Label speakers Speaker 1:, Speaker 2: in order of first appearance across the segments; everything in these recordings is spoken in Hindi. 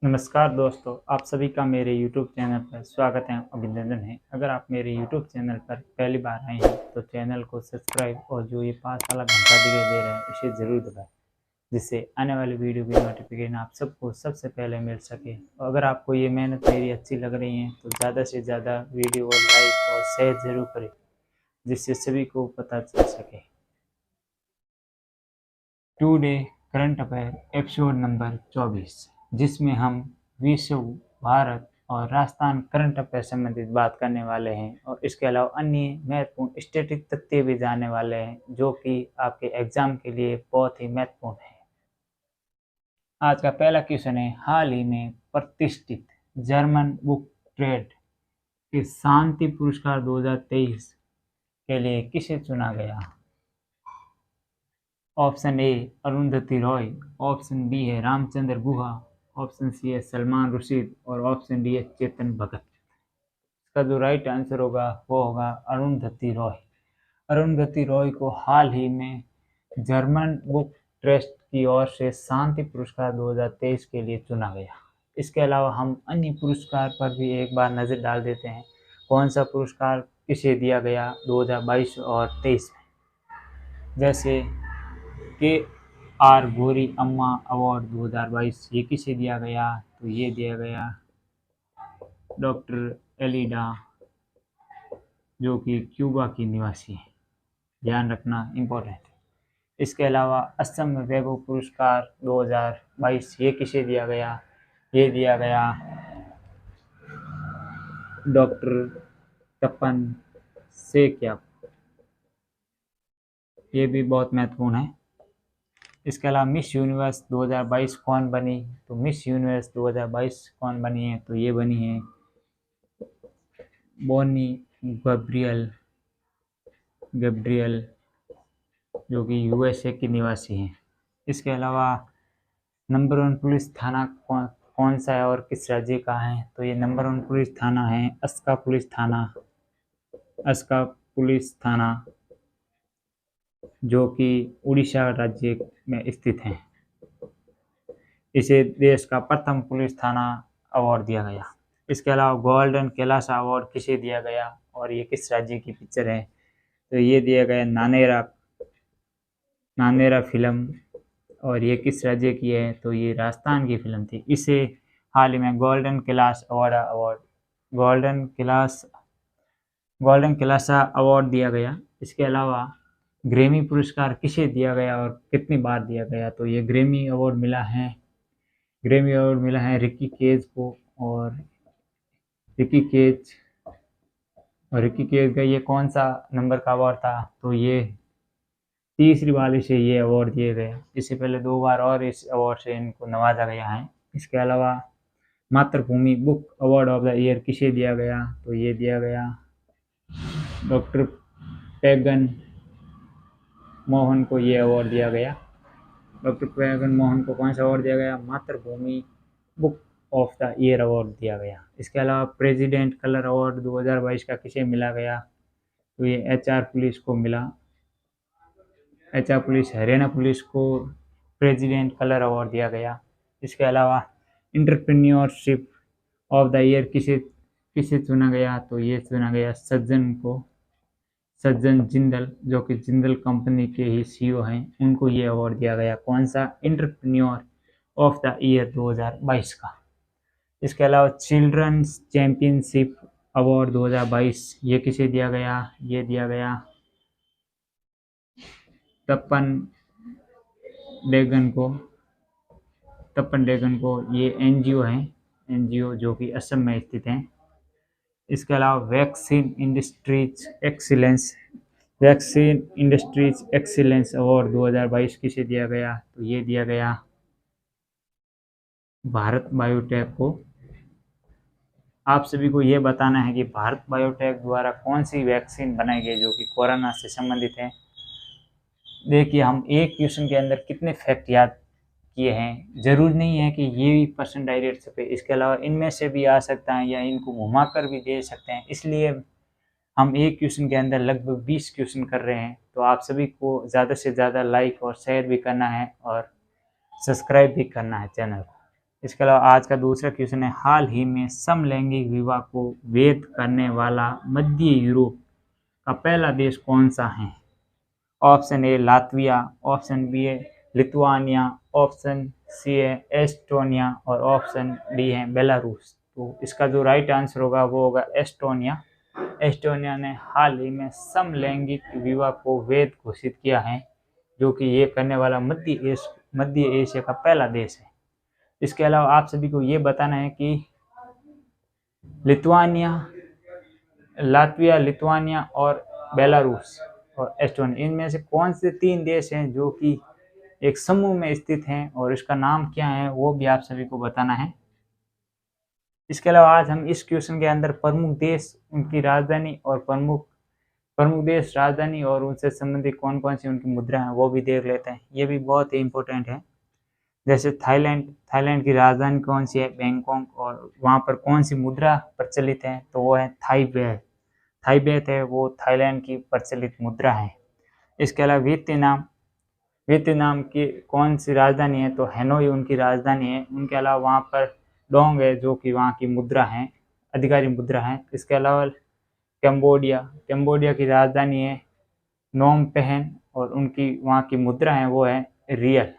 Speaker 1: नमस्कार दोस्तों, आप सभी का मेरे YouTube चैनल पर स्वागत है, अभिनंदन है। अगर आप मेरे YouTube चैनल पर पहली बार आए हैं तो चैनल को सब्सक्राइब और जो ये पास वाला घंटा दिखाई दे रहा है इसे ज़रूर दबाएं, जिससे आने वाली वीडियो की नोटिफिकेशन आप सबको सबसे पहले मिल सके। और अगर आपको ये मेहनत मेरी अच्छी लग रही है तो ज़्यादा से ज़्यादा वीडियो को लाइक और शेयर ज़रूर करें, जिससे सभी को पता चल सके। Today current affair episode number 24, जिसमें हम विश्व, भारत और राजस्थान करंट अफेयर संबंधित बात करने वाले हैं और इसके अलावा अन्य महत्वपूर्ण स्टैटिक तथ्य भी जानने वाले हैं जो कि आपके एग्जाम के लिए बहुत ही महत्वपूर्ण है। आज का पहला क्वेश्चन है, हाल ही में प्रतिष्ठित जर्मन बुक ट्रेड के शांति पुरस्कार 2023 के लिए किसे चुना गया? Option a Arundhati Roy, option B है रामचंद्र गुहा, ऑप्शन सी है सलमान रुशीद और ऑप्शन डी है चेतन भगत। इसका जो राइट आंसर होगा वो होगा अरुंधति रॉय। अरुंधति रॉय को हाल ही में जर्मन बुक ट्रस्ट की ओर से शांति पुरस्कार 2023 के लिए चुना गया। इसके अलावा हम अन्य पुरस्कार पर भी एक बार नज़र डाल देते हैं, कौन सा पुरस्कार किसे दिया गया 2022 और 23 में। जैसे के आर गौरी अम्मा अवार्ड 2022 ये किसे दिया गया? तो ये दिया गया डॉक्टर एलिडा, जो कि क्यूबा की निवासी है, ध्यान रखना इम्पोर्टेंट है। इसके अलावा असम वैभव पुरस्कार 2022 ये किसे दिया गया? ये दिया गया डॉक्टर तपन सेकिया, ये भी बहुत महत्वपूर्ण है। इसके अलावा मिस यूनिवर्स 2022 कौन बनी? तो मिस यूनिवर्स 2022 कौन बनी है? तो ये बनी है बोनी गैब्रियल, जो कि यूएसए की निवासी हैं। इसके अलावा नंबर 1 पुलिस थाना कौन सा है और किस राज्य का है? तो ये नंबर 1 पुलिस थाना है अस्का पुलिस थाना, जो कि उड़ीसा राज्य में स्थित है। इसे देश का प्रथम पुलिस थाना अवार्ड दिया गया। इसके अलावा गोल्डन कैलाश अवार्ड किसे दिया गया और ये किस राज्य की पिक्चर है? तो ये दिया गया नानेरा फिल्म, और ये किस राज्य की है? तो ये राजस्थान की फिल्म थी। इसे हाल ही में गोल्डन कैलाश अवार्ड दिया गया। इसके अलावा ग्रैमी पुरस्कार किसे दिया गया और कितनी बार दिया गया? तो ये ग्रैमी अवार्ड मिला है रिकी केज को, और रिकी केज का ये कौन सा नंबर का अवार्ड था? तो ये तीसरी बार इसे ये अवार्ड दिए गए। इससे पहले 2 बार और इस अवार्ड से इनको नवाजा गया है। इसके अलावा मातृभूमि book award of the year किसे दिया गया? तो ये दिया गया डॉक्टर पैगन मोहन को ये अवार्ड दिया गया। डॉक्टर पैगन मोहन को कौन सा अवार्ड दिया गया? मातृभूमि book of the year award दिया गया। इसके अलावा प्रेसिडेंट कलर अवार्ड 2022 का किसे मिला गया? तो ये एचआर पुलिस को मिला। हरियाणा पुलिस को प्रेसिडेंट कलर अवार्ड दिया गया। इसके अलावा एंटरप्रेन्योरशिप ऑफ द ईयर किसे चुना गया? तो ये चुना गया सज्जन जिंदल, जो कि जिंदल कंपनी के ही सीईओ हैं, उनको ये अवार्ड दिया गया। कौन सा? एंटरप्रेन्योर ऑफ द ईयर 2022 का। इसके अलावा चिल्ड्रंस चैंपियनशिप अवार्ड 2022 ये किसे दिया गया? ये दिया गया तपन डेगन को। ये एनजीओ जो कि असम में स्थित है। इसके अलावा वैक्सीन इंडस्ट्रीज एक्सीलेंस अवार्ड 2022 किसे दिया गया? तो ये दिया गया भारत बायोटेक को। आप सभी को ये बताना है कि भारत बायोटेक द्वारा कौन सी वैक्सीन बनाई गई जो कि कोरोना से संबंधित है। देखिए, हम एक क्वेश्चन के अंदर कितने फैक्ट याद किए हैं, जरूर नहीं है कि ये भी परसेंट डायरेक्ट छपे। इसके अलावा इनमें से भी आ सकता है या इनको घुमाकर भी दे सकते हैं, इसलिए हम एक क्वेश्चन के अंदर लगभग 20 क्वेश्चन कर रहे हैं। तो आप सभी को ज़्यादा से ज़्यादा लाइक और शेयर भी करना है और सब्सक्राइब भी करना है चैनल को। इसके अलावा आज का दूसरा क्वेश्चन है, हाल ही में समलैंगिक विवाह को वैध करने वाला मध्य यूरोप का पहला देश कौन सा है? Option a Latvia, option B है लिथुआनिया, ऑप्शन सी है एस्टोनिया और ऑप्शन डी है बेलारूस। तो इसका जो राइट आंसर होगा वो होगा एस्टोनिया। एस्टोनिया ने हाल ही में समलैंगिक विवाह को वैध घोषित किया है, जो कि ये करने वाला मध्य एशिया का पहला देश है। इसके अलावा आप सभी को ये बताना है कि लिथुआनिया, लातविया, लिथुआनिया और बेलारूस और एस्टोनिया, इनमें से कौन से 3 देश हैं जो कि एक समूह में स्थित हैं और इसका नाम क्या है वो भी आप सभी को बताना है। इसके अलावा आज हम इस क्वेश्चन के अंदर प्रमुख देश, उनकी राजधानी और प्रमुख देश, राजधानी और उनसे संबंधित कौन कौन सी उनकी मुद्रा है वो भी देख लेते हैं। ये भी बहुत ही इंपॉर्टेंट है। जैसे थाईलैंड की राजधानी कौन सी है? बैंकॉक। और वहाँ पर कौन सी मुद्रा प्रचलित है? तो वो है थाई बेत है, वो थाईलैंड की प्रचलित मुद्रा है। इसके अलावा वियतनाम की कौन सी राजधानी है? तो हैनोई उनकी राजधानी है। उनके अलावा वहाँ पर डोंग है जो कि वहाँ की मुद्रा है, अधिकारी मुद्रा है। इसके अलावा कंबोडिया की राजधानी है नोम पेहेन और उनकी वहाँ की मुद्रा है वो है रियल।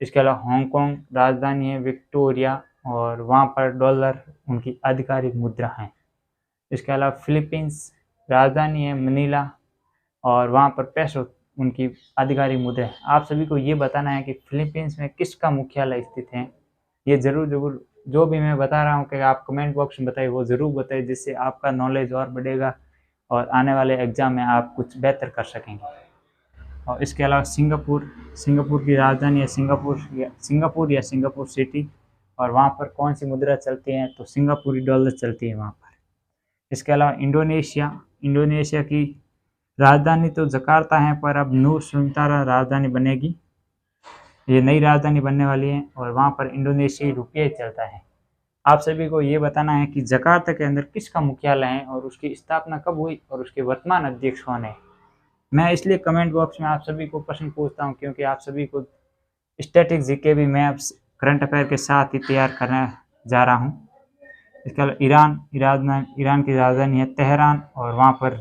Speaker 1: इसके अलावा हांगकांग राजधानी है विक्टोरिया और वहाँ पर डॉलर उनकी आधिकारिक मुद्रा है। इसके अलावा फिलीपींस राजधानी है मनीला और वहाँ पर पेसो उनकी आधिकारिक मुद्रा है। आप सभी को ये बताना है कि फिलीपींस में किसका मुख्यालय स्थित है। ये जरूर जो भी मैं बता रहा हूँ कि आप कमेंट बॉक्स में बताइए, वो ज़रूर बताइए, जिससे आपका नॉलेज और बढ़ेगा और आने वाले एग्जाम में आप कुछ बेहतर कर सकेंगे। और इसके अलावा सिंगापुर की राजधानी है सिंगापुर या सिंगापुर सिटी और वहाँ पर कौन सी मुद्रा चलती है? तो सिंगापुरी डॉलर चलती है वहाँ पर। इसके अलावा इंडोनेशिया की राजधानी तो जकार्ता है, पर अब नुसुंतारा राजधानी बनेगी, ये नई राजधानी बनने वाली है और वहाँ पर इंडोनेशियाई रुपये चलता है। आप सभी को ये बताना है कि जकार्ता के अंदर किसका मुख्यालय है और उसकी स्थापना कब हुई और उसके वर्तमान अध्यक्ष कौन है। मैं इसलिए कमेंट बॉक्स में आप सभी को प्रश्न पूछता हूँ क्योंकि आप सभी को स्टैटिक जीके भी मैं करंट अफेयर के साथ ही तैयार करने जा रहा हूँ। इसके अलावा ईरान की राजधानी है तेहरान और वहाँ पर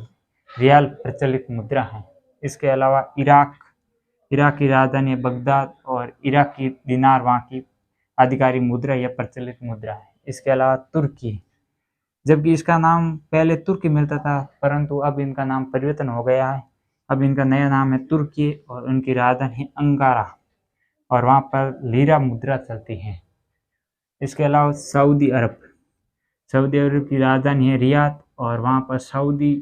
Speaker 1: रियाल प्रचलित मुद्रा है। इसके अलावा इराक की राजधानी है बगदाद और इराक की दिनार वहाँ की आधिकारिक मुद्रा या प्रचलित मुद्रा है। इसके अलावा तुर्की, जबकि इसका नाम पहले तुर्की मिलता था परंतु अब इनका नाम परिवर्तन हो गया है, अब इनका नया नाम है तुर्की और उनकी राजधानी है अंकारा और वहाँ पर लीरा मुद्रा चलती है। इसके अलावा सऊदी अरब की राजधानी है रियाद और वहाँ पर सऊदी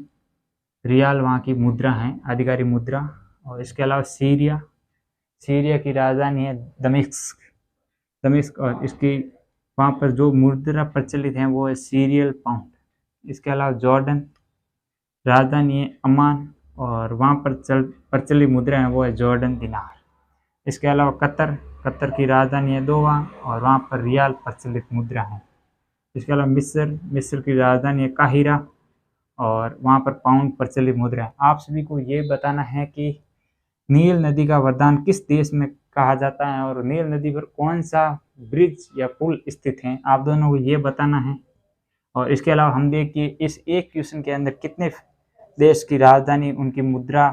Speaker 1: रियाल वहाँ की मुद्रा है, आधिकारिक मुद्रा। और इसके अलावा सीरिया की राजधानी है दमिश्क और इसकी वहाँ पर जो मुद्रा प्रचलित है वो है सीरियल पाउंड। इसके अलावा जॉर्डन राजधानी है अमान और वहाँ पर प्रचलित मुद्रा है वो है जॉर्डन दिनार। इसके अलावा कतर की राजधानी है दोहा और वहाँ पर रियाल प्रचलित मुद्रा है। इसके अलावा मिस्र की राजधानी है काहिरा और वहाँ पर पाउंड प्रचलित मुद्रा है। आप सभी को ये बताना है कि नील नदी का वरदान किस देश में कहा जाता है और नील नदी पर कौन सा ब्रिज या पुल स्थित है, आप दोनों को ये बताना है। और इसके अलावा हम देखिए इस एक क्वेश्चन के अंदर कितने देश की राजधानी, उनकी मुद्रा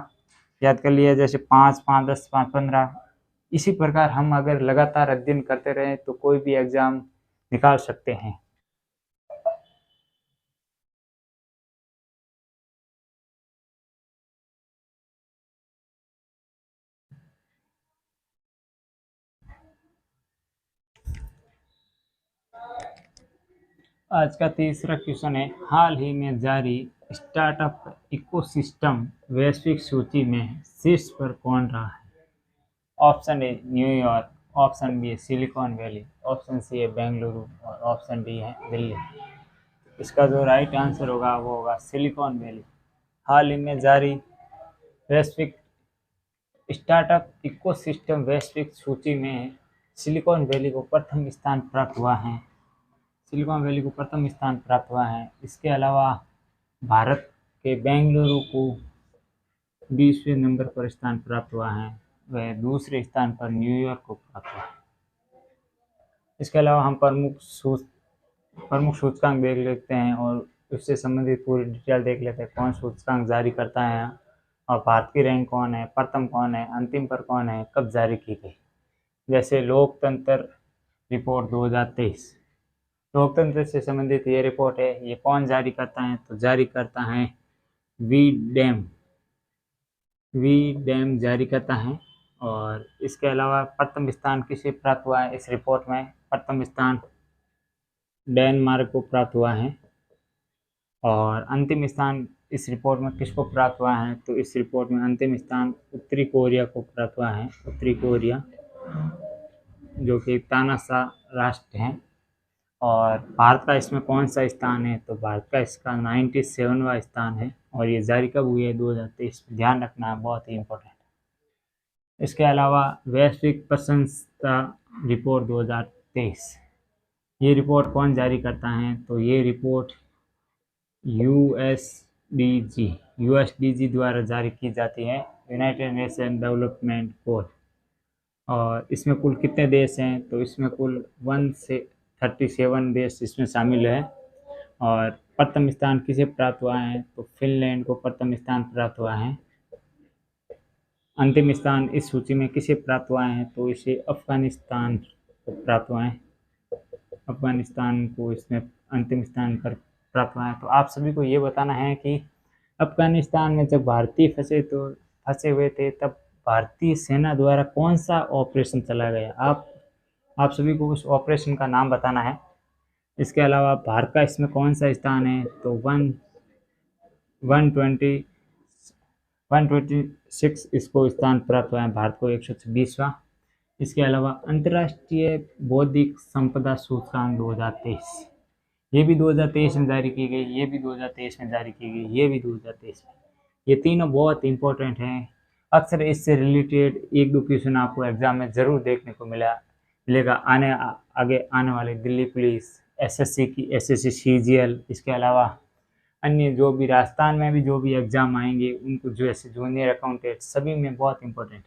Speaker 1: याद कर लिया, जैसे 5, 5, 10, 5, 15। इसी प्रकार हम अगर लगातार अध्ययन करते रहें तो कोई भी एग्जाम निकाल सकते हैं। आज का तीसरा क्वेश्चन है, हाल ही में जारी स्टार्टअप इकोसिस्टम वैश्विक सूची में शीर्ष पर कौन रहा है? Option a New York, option B है सिलिकॉन वैली, ऑप्शन सी है बेंगलुरु और ऑप्शन डी है दिल्ली। इसका जो राइट आंसर होगा वो होगा सिलिकॉन वैली। हाल ही में जारी वैश्विक स्टार्टअप इकोसिस्टम वैश्विक सूची में सिलिकॉन वैली को प्रथम स्थान प्राप्त हुआ है। इसके अलावा भारत के बेंगलुरु को 20वें नंबर पर स्थान प्राप्त हुआ है, वह दूसरे स्थान पर न्यूयॉर्क को प्राप्त हुआ है। इसके अलावा हम प्रमुख सूचकांक देख लेते हैं और उससे संबंधित पूरी डिटेल देख लेते हैं, कौन सूचकांक जारी करता है और भारत की रैंक कौन है, प्रथम कौन है, अंतिम पर कौन है, कब जारी की गई। जैसे लोकतंत्र रिपोर्ट 2023, लोकतंत्र से संबंधित ये रिपोर्ट है। ये कौन जारी करता है, तो जारी करता है वी डैम जारी करता है। और इसके अलावा प्रथम स्थान किसे प्राप्त हुआ है इस रिपोर्ट में, प्रथम स्थान डेनमार्क को प्राप्त हुआ है। और अंतिम स्थान इस रिपोर्ट में किसको प्राप्त हुआ है, तो इस रिपोर्ट में अंतिम स्थान उत्तरी कोरिया को प्राप्त हुआ है। उत्तरी कोरिया जो कि तानाशाह राष्ट्र है। और भारत का इसमें कौन सा स्थान है, तो भारत का इसका 97वां स्थान है। और ये जारी कब हुई है, 2023 में। ध्यान रखना है, बहुत ही इम्पोर्टेंट। इसके अलावा वैश्विक प्रशंसा रिपोर्ट 2023, ये रिपोर्ट कौन जारी करता है, तो ये रिपोर्ट यूएसडीजी द्वारा जारी की जाती है, यूनाइटेड नेशन डेवलपमेंट गोल। और इसमें कुल कितने देश हैं, तो इसमें कुल 1 से 37 देश इसमें शामिल है। और प्रथम स्थान किसे प्राप्त हुआ है, तो फिनलैंड को प्रथम स्थान प्राप्त हुआ है। अंतिम स्थान इस सूची में किसे प्राप्त हुआ है, तो इसे अफगानिस्तान को प्राप्त हुआ है। अफगानिस्तान को इसमें अंतिम स्थान पर प्राप्त हुआ है। तो आप सभी को ये बताना है कि अफगानिस्तान में जब भारतीय फंसे हुए थे, तब भारतीय सेना द्वारा कौन सा ऑपरेशन चला गया। आप सभी को उस ऑपरेशन का नाम बताना है। इसके अलावा भारत का इसमें कौन सा स्थान है, तो 126 इसको स्थान प्राप्त हुआ है, भारत को 126वां। इसके अलावा अंतर्राष्ट्रीय बौद्धिक संपदा सूचकांक 2023, ये भी 2023 में जारी की गई, ये भी 2023 में जारी की गई, ये भी 2023 में। ये तीनों बहुत इंपॉर्टेंट हैं। अक्सर इससे रिलेटेड एक दो क्वेश्चन आपको एग्जाम में ज़रूर देखने को मिलेगा आगे आने वाले दिल्ली पुलिस, एसएससी सीजीएल, इसके अलावा अन्य जो भी राजस्थान में भी जो भी एग्जाम आएंगे उनको, जैसे जूनियर अकाउंटेंट, सभी में बहुत इंपॉर्टेंट।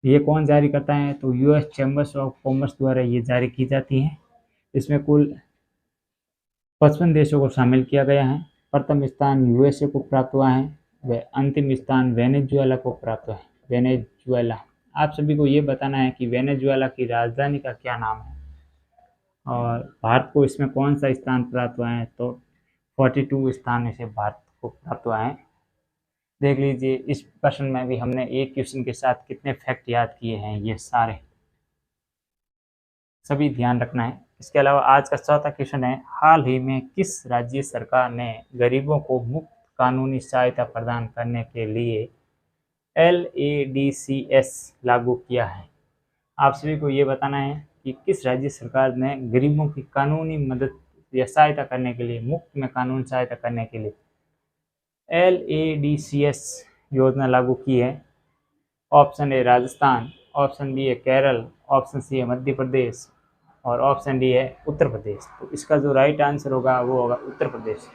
Speaker 1: ये कौन जारी करता है, तो यूएस चैम्बर्स ऑफ कॉमर्स द्वारा ये जारी की जाती है। इसमें कुल 55 देशों को शामिल किया गया है। प्रथम स्थान यूएसए को प्राप्त हुआ है, व अंतिम स्थान वेनेजुएला को प्राप्त हुआ है। वेनेजुएला, आप सभी को ये बताना है कि वेनेजुएला की राजधानी का क्या नाम है। और भारत को इसमें कौन सा स्थान प्राप्त हुआ है, तो 42 स्थान इसे भारत को प्राप्त हुआ है। देख लीजिए, इस प्रश्न में भी हमने एक क्वेश्चन के साथ कितने फैक्ट याद किए हैं, ये सारे सभी ध्यान रखना है। इसके अलावा आज का चौथा क्वेश्चन है, हाल ही में किस राज्य सरकार ने गरीबों को मुफ्त कानूनी सहायता प्रदान करने के लिए LADCS लागू किया है। आप सभी को ये बताना है कि किस राज्य सरकार ने गरीबों की कानूनी मदद या सहायता करने के लिए, मुफ्त में कानूनी सहायता करने के लिए LADCS योजना लागू की है। Option A Rajasthan, option B है केरल, ऑप्शन सी है मध्य प्रदेश और ऑप्शन डी है उत्तर प्रदेश। तो इसका जो राइट आंसर होगा वो होगा उत्तर प्रदेश।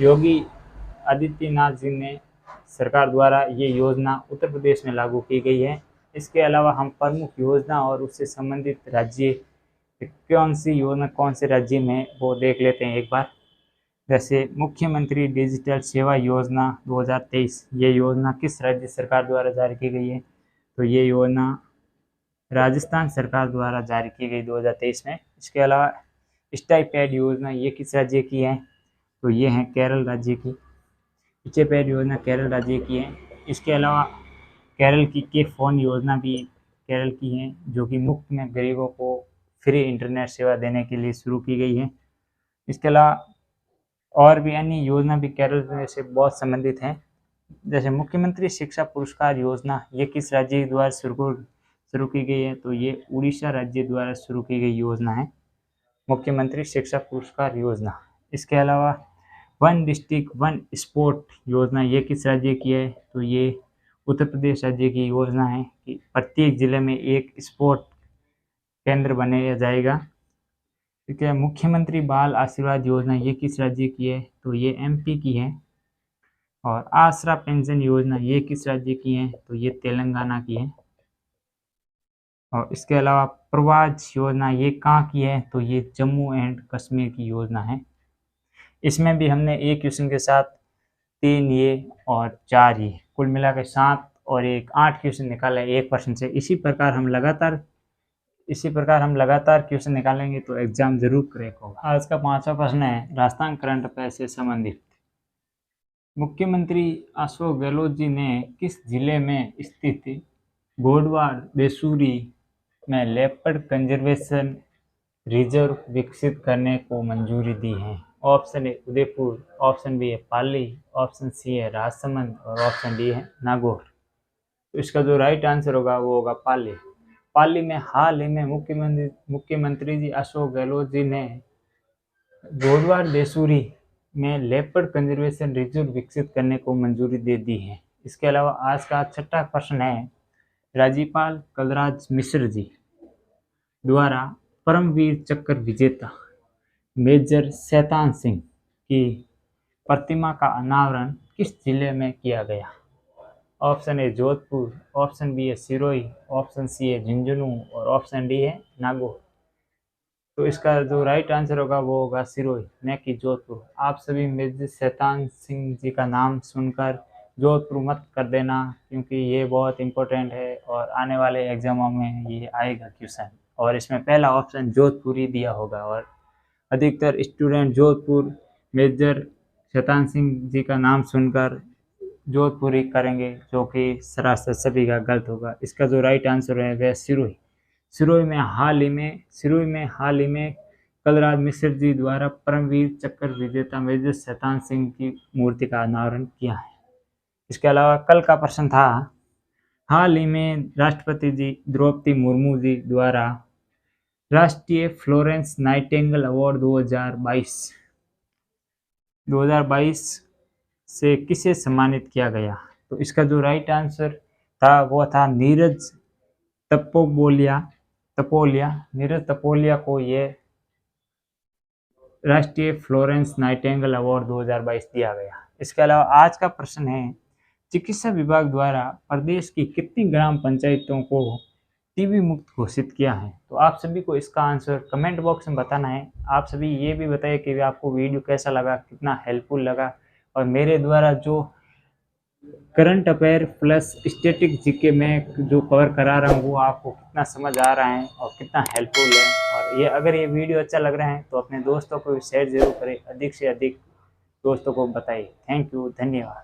Speaker 1: योगी आदित्यनाथ जी ने सरकार द्वारा ये योजना उत्तर प्रदेश में लागू की गई है। इसके अलावा हम प्रमुख योजना और उससे संबंधित राज्य कौन सी योजना कौन से राज्य में, वो देख लेते हैं एक बार। जैसे मुख्यमंत्री डिजिटल सेवा योजना 2023, ये योजना किस राज्य सरकार द्वारा जारी की गई है, तो ये योजना राजस्थान सरकार द्वारा जारी की गई 2023 में। इसके अलावा स्टाइपेड योजना ये किस राज्य की है, तो ये है केरल राज्य की। स्टाइपेड योजना केरल राज्य की है। इसके अलावा केरल की के फोन योजना भी केरल की है, जो कि मुफ्त में गरीबों को फ्री इंटरनेट सेवा देने के लिए शुरू की गई है। इसके अलावा और भी अन्य योजना भी केरल से बहुत संबंधित हैं। जैसे मुख्यमंत्री शिक्षा पुरस्कार योजना, ये किस राज्य द्वारा शुरू की गई है, तो ये उड़ीसा राज्य द्वारा शुरू की गई योजना है, मुख्यमंत्री शिक्षा पुरस्कार योजना। इसके अलावा वन डिस्ट्रिक्ट वन स्पोर्ट योजना, ये किस राज्य की है, तो ये उत्तर प्रदेश राज्य की योजना है कि प्रत्येक जिले में एक स्पोर्ट केंद्र बनाया जाएगा। ठीक है। मुख्यमंत्री बाल आशीर्वाद योजना, ये किस राज्य की है, तो ये MP की है। और आसरा पेंशन योजना, ये किस राज्य की है, तो ये तेलंगाना की है। और इसके अलावा प्रवाज योजना ये कहाँ की है, तो ये जम्मू एंड कश्मीर की योजना है। इसमें भी हमने एक क्वेश्चन के साथ 3 ये और 4 ये कुल मिला के 7 और 1 8 क्वेश्चन निकाला है 1 प्रश्न से। इसी प्रकार हम लगातार क्वेश्चन निकालेंगे तो एग्जाम जरूर क्रैक होगा। आज का 5वां प्रश्न है राजस्थान करंट अफेयर से संबंधित। मुख्यमंत्री अशोक गहलोत जी ने किस जिले में स्थित गोडवार देसूरी में लेपर्ड कंजर्वेशन रिजर्व विकसित करने को मंजूरी दी है? Option A Udaipur, option B है पाली, ऑप्शन सी है राजसमंद और ऑप्शन डी है नागौर। तो इसका जो राइट आंसर होगा वो होगा पाली। पाली में हाल ही में मुख्यमंत्री जी अशोक गहलोत जी ने गोडवार देसूरी में लेपर्ड कंजर्वेशन रिजर्व विकसित करने को मंजूरी दे दी है। इसके अलावा आज का 6वां प्रश्न है राज्यपाल कलराज मिश्र जी द्वारा परमवीर चक्र विजेता मेजर शैतान सिंह की प्रतिमा का अनावरण किस जिले में किया गया? Option A Jodhpur, option B है सिरोही, ऑप्शन सी है झुंझुनू और ऑप्शन डी है नागौर। तो इसका जो राइट आंसर होगा वो होगा सिरोही, न कि जोधपुर। आप सभी मेजर शैतान सिंह जी का नाम सुनकर जोधपुर मत कर देना, क्योंकि ये बहुत इंपॉर्टेंट है और आने वाले एग्जामों में ये आएगा क्वेश्चन, और इसमें पहला ऑप्शन जोधपुर ही दिया होगा और अधिकतर स्टूडेंट जोधपुर मेजर शैतान सिंह जी का नाम सुनकर जोधपुर ही करेंगे, जो कि सरासर सभी का गलत होगा। इसका जो राइट आंसर है वह सिरोही। सिरोही में हाल ही में कलराज मिश्र जी द्वारा परमवीर चक्र विजेता मेजर शैतान सिंह की मूर्ति का अनावरण किया है। इसके अलावा कल का प्रश्न था हाल ही में राष्ट्रपति जी द्रौपदी मुर्मू जी द्वारा राष्ट्रीय फ्लोरेंस नाइटिंगेल अवार्ड 2022 से किसे सम्मानित किया गया? तो इसका जो राइट आंसर था वो था नीरज तपोलिया को ये राष्ट्रीय फ्लोरेंस नाइटिंगेल अवार्ड 2022 दिया गया। इसके अलावा आज का प्रश्न है चिकित्सा विभाग द्वारा प्रदेश की कितनी ग्राम पंचायतों को टीबी मुक्त घोषित किया है? तो आप सभी को इसका आंसर कमेंट बॉक्स में बताना है। आप सभी ये भी बताइए कि आपको वीडियो कैसा लगा, कितना हेल्पफुल लगा, और मेरे द्वारा जो current affair plus static GK में जो कवर करा रहा हूँ वो आपको कितना समझ आ रहा है और कितना हेल्पफुल है। और ये अगर ये वीडियो अच्छा लग रहा है तो अपने दोस्तों को शेयर जरूर करें, अधिक से अधिक दोस्तों को बताइए। थैंक यू, धन्यवाद।